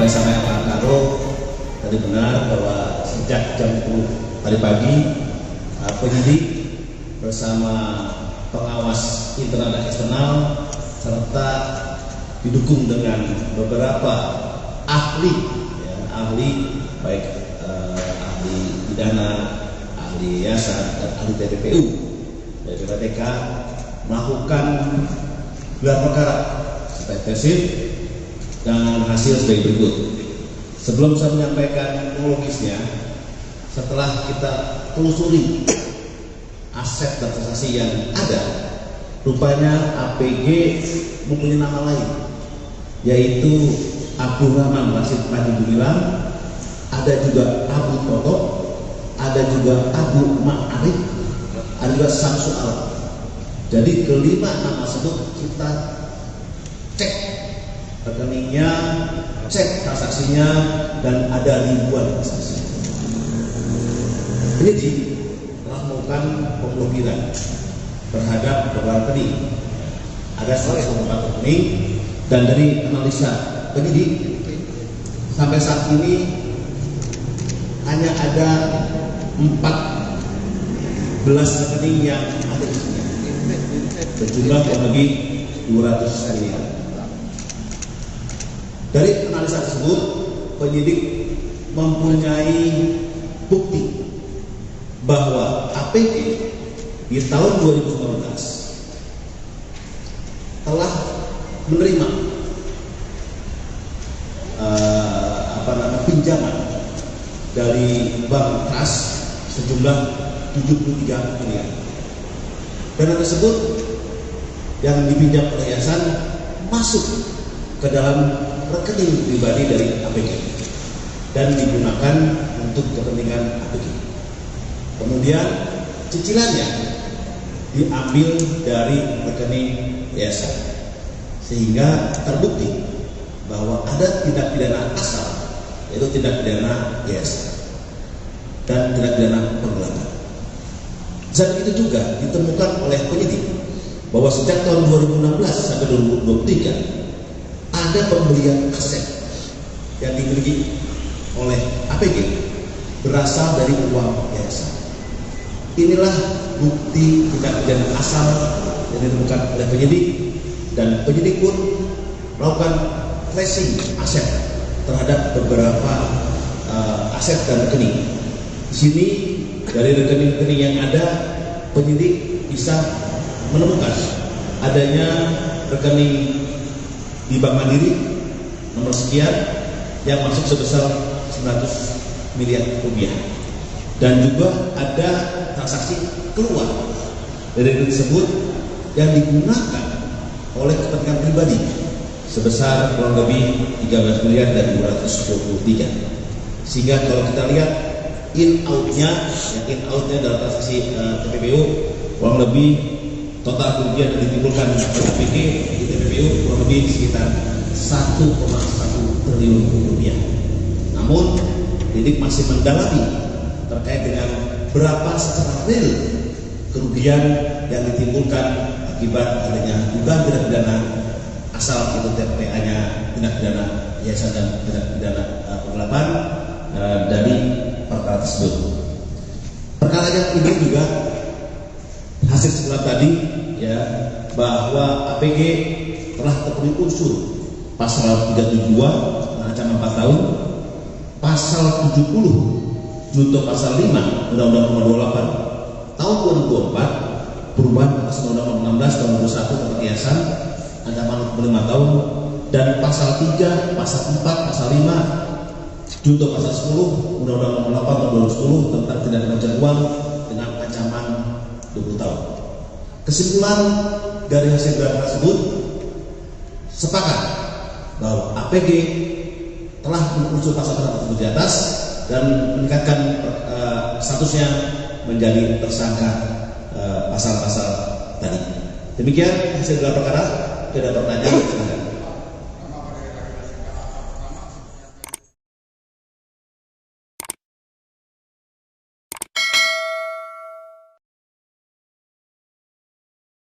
yang disampaikan Pak Karo tadi benar bahwa sejak jam 10 tadi pagi penyidik bersama pengawas internal dan eksternal serta didukung dengan beberapa ahli baik ahli pidana, ahli yayasan dan ahli TPPU dari PPTK melakukan gelar perkara secara intensif dengan hasil sebagai berikut. Sebelum saya menyampaikan kronologisnya, setelah kita telusuri aset dan transaksi yang ada, rupanya APG mempunyai nama lain, yaitu Abdurrahman Rashid Panji Gumilang, ada juga Abu Toto, ada juga Abu Ma'arif, ada juga Samsul Alam. Jadi kelima nama tersebut kita cek rekeningnya, cek transaksinya, dan ada ribuan transaksi. Ini telah melakukan pemblokiran terhadap beberapa rekening. Ada 104 rekening, dan dari analisa penyidik sampai saat ini hanya ada 14 rekening yang ada di sini berjumlah kurang lebih 200 miliar. Dari analisa tersebut, penyidik mempunyai bukti bahwa APG di tahun 2019 telah menerima pinjaman dari Bank Trust sejumlah 73 miliar. Dana tersebut yang dipinjam oleh yayasan masuk ke dalam rekening pribadi dari APG dan digunakan untuk kepentingan APG. Kemudian cicilannya diambil dari rekening yayasan, sehingga terbukti bahwa ada tindak pidana asal, yaitu tindak pidana yayasan dan tindak pidana penggelapan. Saat itu juga ditemukan oleh penyidik bahwa sejak tahun 2016 sampai 2023 ada pembelian aset yang dimiliki oleh APG berasal dari uang yayasan. Inilah bukti tindak pidana asal yang ditemukan oleh penyidik, dan penyidik pun melakukan tracing aset terhadap beberapa aset dan rekening. Di sini dari rekening-rekening yang ada, penyidik bisa menemukan adanya rekening di Bank Mandiri nomor sekian yang masuk sebesar 900 miliar rupiah, dan juga ada transaksi keluar dari rekening tersebut yang digunakan oleh kepentingan pribadi sebesar kurang lebih 13 miliar dan 223. Sehingga kalau kita lihat in-outnya dalam transaksi TPPU kurang lebih total kerugian yang ditimbulkan oleh APG di TPPU kurang lebih sekitar 1,1 triliun rupiah. Namun penyidik masih mendalami terkait dengan berapa secara real kerugian yang ditimbulkan akibat adanya dugaan tindak pidana asal, itu TPA-nya tindak pidana yayasan dan tindak pidana penggelapan dari perkara tersebut. Perkara yang ini juga hasil setelah tadi ya, bahwa APG telah terpenuhi unsur pasal 372 ancaman 4 tahun, pasal 70 junto pasal 5 Undang-Undang Nomor 28 tahun 2024 perubahan atas Undang-Undang 16 tahun 2021 tentang yayasan ancaman 5 tahun, dan pasal 3, pasal 4, pasal 5 junto pasal 10 Undang-Undang Nomor 8 tahun 2010 tentang tindak pencucian uang dengan ancaman 20 tahun. Kesimpulan dari hasil gelar tersebut sepakat bahwa APG telah menuju pasal-pasal tersebut di atas dan meningkatkan statusnya menjadi tersangka pasal-pasal tadi. Demikian hasil gelar perkara. Tidak ada pertanyaan.